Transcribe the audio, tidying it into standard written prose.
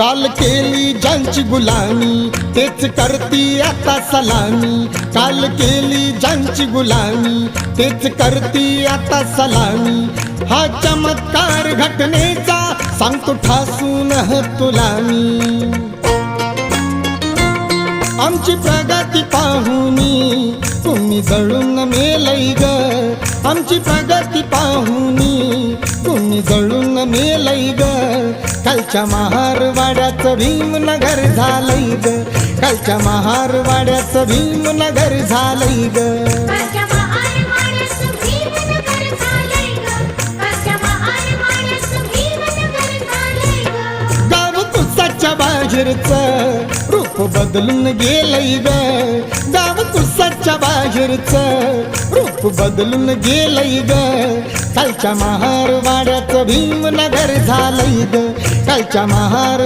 काल केली ज्यांची गुलामी तेच करती आता सलामी। काल केली ज्यांची गुलामी तेच करती आता सलामी। हा चमत्कार घटनेचा सांगतो ठासून तुला मी। आमची प्रगती पाहुनी तुम्ही जळून मेलई ग। आमची प्रगती पाहुनी तुम्ही जळून मेलई ग। कालच्या महारवाड्याचं भीमनगर झालंय ग। कालच्या महारवाड्याचं भीमनगर झालंय ग। गाव कुसाच्या बाहेरचं रूप बदलून गेलंय ग। गाव कुसाच्या बाहेरचं रूप बदलून गेलंय ग। कालच्या महारवाड्याचं भीमनगर झालंय ग। कालच्या महार